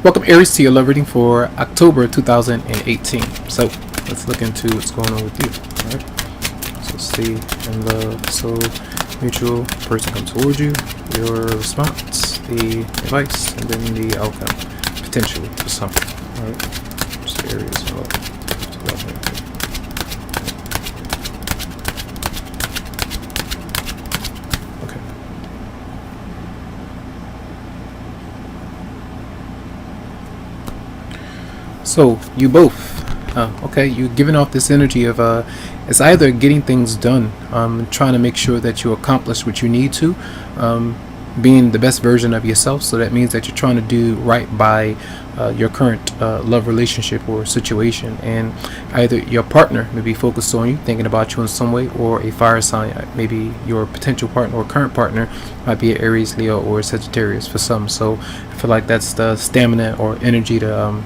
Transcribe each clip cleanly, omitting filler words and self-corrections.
Welcome Aries to your love reading for October 2018. So let's look into what's going on with you. Alright. So stay in love. So mutual, person come towards you, your response, the advice, and then the outcome. Potentially for something. Alright. So Aries in love. Okay. So you both, okay, you're giving off this energy of it's either getting things done, trying to make sure that you accomplish what you need to, being the best version of yourself. So that means that you're trying to do right by your current love relationship or situation, and either your partner may be focused on you, thinking about you in some way, or a fire sign, maybe your potential partner or current partner might be an Aries, Leo, or Sagittarius for some. So I feel like that's the stamina or energy to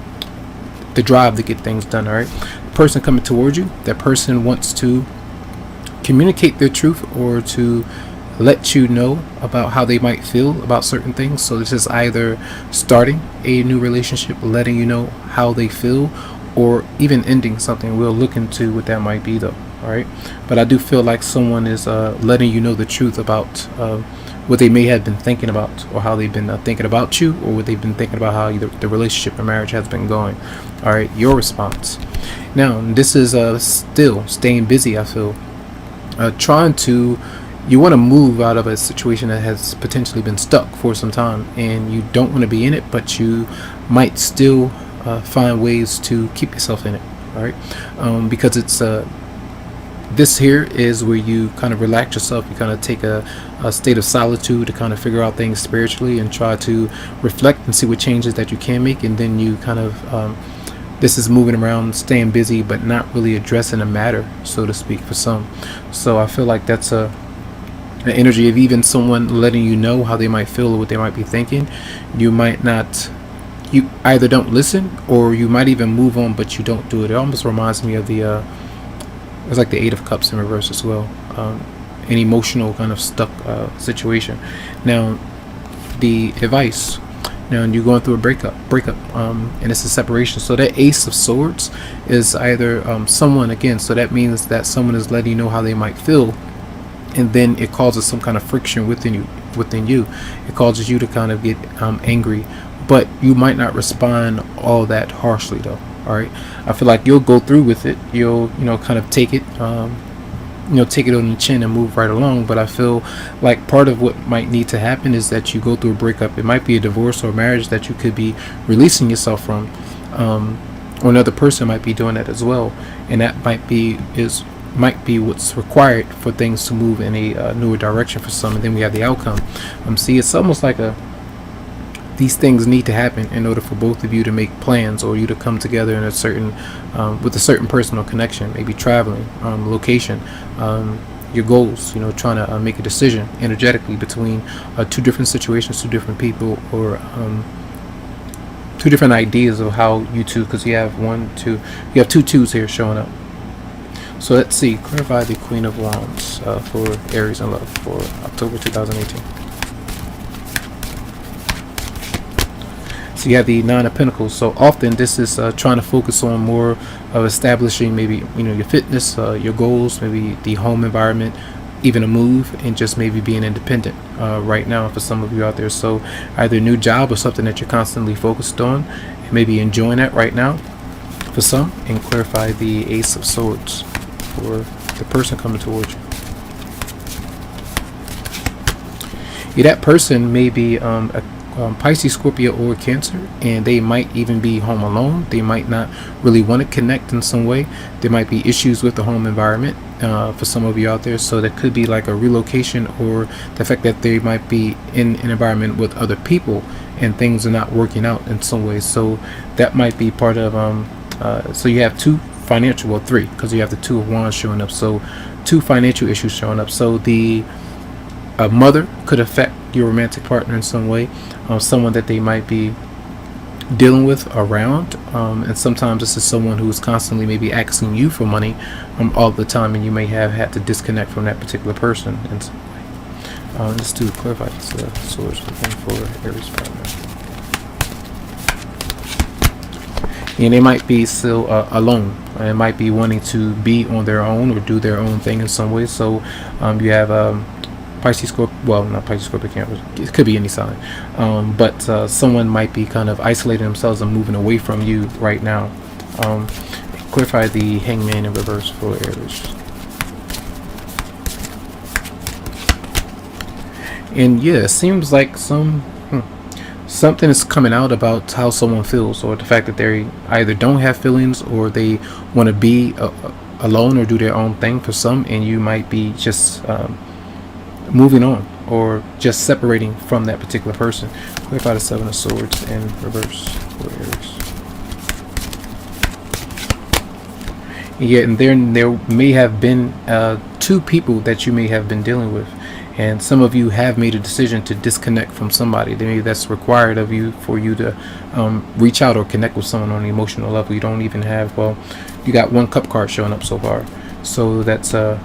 the drive to get things done. All right, the person coming towards you, that person wants to communicate their truth or to let you know about how they might feel about certain things. So this is either starting a new relationship, letting you know how they feel, or even ending something. We'll look into what that might be though. All right, but I do feel like someone is letting you know the truth about what they may have been thinking about, or how they've been thinking about you, or what they've been thinking about how the relationship or marriage has been going. All right, your response. Now, this is still staying busy. I feel trying to. You want to move out of a situation that has potentially been stuck for some time, and you don't want to be in it, but you might still find ways to keep yourself in it. All right, because it's this here is where you kind of relax yourself. You kind of take a state of solitude to kind of figure out things spiritually and try to reflect and see what changes that you can make, and then you kind of this is moving around, staying busy, but not really addressing a matter, so to speak, for some. So I feel like that's an energy of even someone letting you know how they might feel or what they might be thinking. You might not, you either don't listen, or you might even move on, but you don't do it. It almost reminds me of the it's like the Eight of Cups in reverse as well, an emotional kind of stuck situation. Now the advice, now you're going through a breakup, and it's a separation. So that Ace of Swords is either someone, again, so that means that someone is letting you know how they might feel, and then it causes some kind of friction within you. It causes you to kind of get angry, but you might not respond all that harshly though. All right, I feel like you'll go through with it. You'll kind of take it take it on the chin and move right along. But I feel like part of what might need to happen is that you go through a breakup. It might be a divorce or a marriage that you could be releasing yourself from, or another person might be doing that as well, and that might be what's required for things to move in a newer direction for some. And then we have the outcome. See, it's almost like these things need to happen in order for both of you to make plans, or you to come together in a certain with a certain personal connection, maybe traveling, location, your goals, trying to make a decision energetically between two different situations, two different people, or two different ideas of how you two, because you have two twos here showing up. So let's see, clarify the Queen of Wands for Aries in love for October 2018. So you have the Nine of Pentacles. So often this is trying to focus on more of establishing maybe your fitness, your goals, maybe the home environment, even a move, and just maybe being independent right now for some of you out there. So either a new job or something that you're constantly focused on, and maybe enjoying that right now for some. And clarify the Ace of Swords for the person coming towards you. Yeah, that person may be Pisces, Scorpio, or Cancer, and they might even be home alone. They might not really want to connect in some way. There might be issues with the home environment for some of you out there. So that could be like a relocation, or the fact that they might be in an environment with other people and things are not working out in some ways. So that might be part of so you have two financial, well, three, because you have the Two of Wands showing up. So two financial issues showing up. So the mother could affect your romantic partner in some way, someone that they might be dealing with around, and sometimes this is someone who's constantly maybe asking you for money all the time, and you may have had to disconnect from that particular person in some way. Let's do clarify this swords looking for Aries partner. and they might be still alone, and might be wanting to be on their own or do their own thing in some way. So you have Pisces, Scorpio, well, not Pisces, Scorpio, Cancer, it could be any sign, but someone might be kind of isolating themselves and moving away from you right now. Clarify the Hangman in reverse for Aries. And yeah, it seems like something is coming out about how someone feels, or the fact that they either don't have feelings or they want to be alone or do their own thing for some, and you might be just moving on or just separating from that particular person. Clarify the Seven of Swords in reverse for Aries. Yeah, and there may have been two people that you may have been dealing with, and some of you have made a decision to disconnect from somebody. Maybe that's required of you for you to reach out or connect with someone on an emotional level. You don't even have, well, you got one cup card showing up so far, so that's the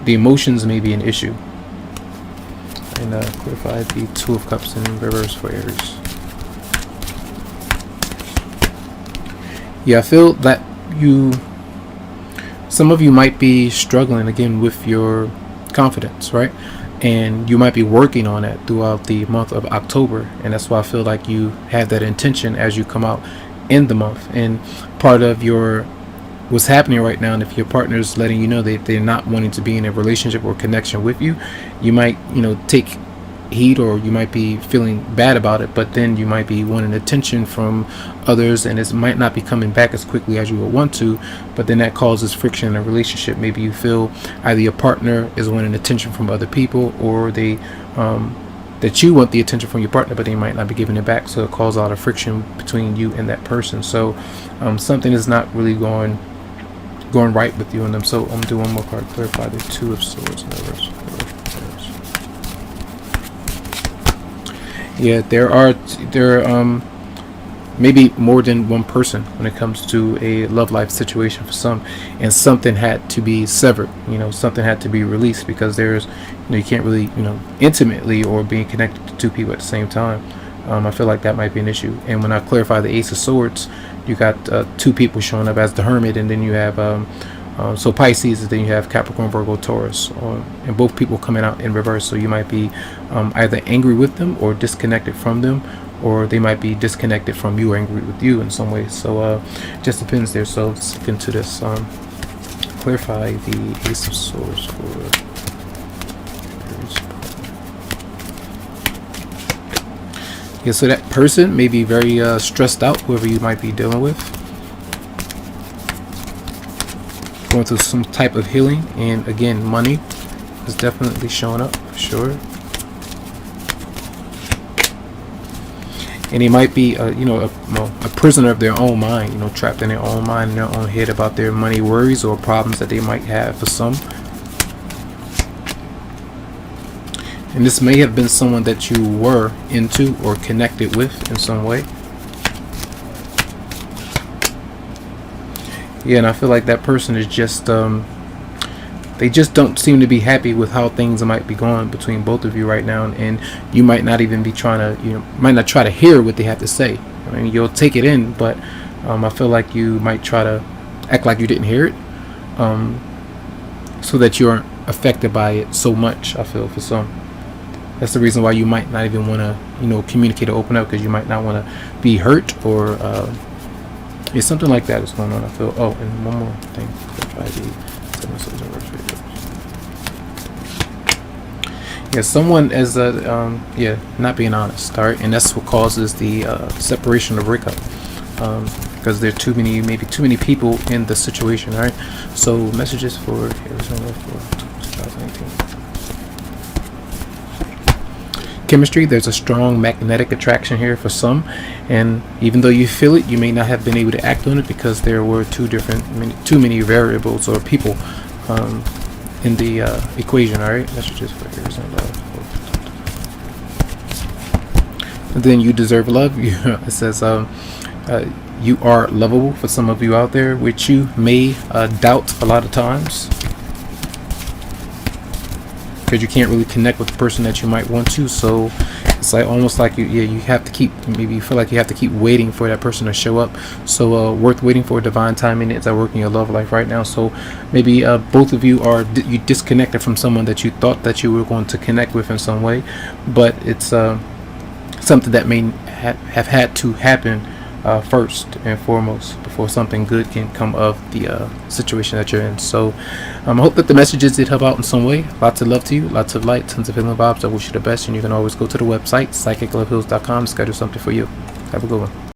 emotions may be an issue. And clarify the Two of Cups in reverse for Aries. Yeah, I feel that some of you might be struggling again with your confidence, right? And you might be working on that throughout the month of October, and that's why I feel like you have that intention as you come out in the month. And part of what's happening right now, and if your partner is letting you know that they're not wanting to be in a relationship or connection with you, you might take heed, or you might be feeling bad about it, but then you might be wanting attention from others, and it might not be coming back as quickly as you would want to, but then that causes friction in a relationship. Maybe you feel either your partner is wanting attention from other people, or they that you want the attention from your partner, but they might not be giving it back, so it causes a lot of friction between you and that person. So something is not really going right with you and them. So I'm gonna do one more card. Clarify the Two of Swords in reverse. Yeah, there maybe more than one person when it comes to a love life situation for some, and something had to be severed. Something had to be released, because there's you can't really intimately or being connected to two people at the same time. I feel like that might be an issue. And when I clarify the Ace of Swords, you got two people showing up as the Hermit, and then you have so Pisces, and then you have Capricorn, Virgo, Taurus, and both people coming out in reverse. So you might be either angry with them or disconnected from them, or they might be disconnected from you or angry with you in some way. So just depends there. So let's look into this. Clarify the Ace of Swords for yeah, so that person may be very stressed out, whoever you might be dealing with, going through some type of healing. And again, money is definitely showing up for sure. And they might be a prisoner of their own mind, trapped in their own mind, in their own head about their money worries or problems that they might have for some. And this may have been someone that you were into or connected with in some way. Yeah, and I feel like that person is just they just don't seem to be happy with how things might be going between both of you right now, and you might not even be trying to might not try to hear what they have to say. I mean, you'll take it in, but I feel like you might try to act like you didn't hear it, so that you aren't affected by it so much. I feel for some. That's the reason why you might not even want to, communicate or open up, because you might not want to be hurt, or yeah, something like that is going on. I feel. Oh, and one more thing. Yeah, someone is not being honest. All right, and that's what causes the separation or breakup, because there are maybe too many people in the situation. All right, so messages for Arizona for 2018. Chemistry, there's a strong magnetic attraction here for some, and even though you feel it, you may not have been able to act on it because there were too many variables or people in the equation. All right, messages for Arizona. And then you deserve love. It says you are lovable for some of you out there, which you may doubt a lot of times, because you can't really connect with the person that you might want to. So It's like almost like you have to keep, maybe you feel like you have to keep waiting for that person to show up. So worth waiting for divine timing is at work in your love life right now. So maybe both of you are you disconnected from someone that you thought that you were going to connect with in some way, but it's something that may have had to happen first and foremost before something good can come of the situation that you're in. So I hope that the messages did help out in some way. Lots of love to you, lots of light, tons of healing vibes. I wish you the best, and you can always go to the website psychicloveheals.com to schedule something for you. Have a good one.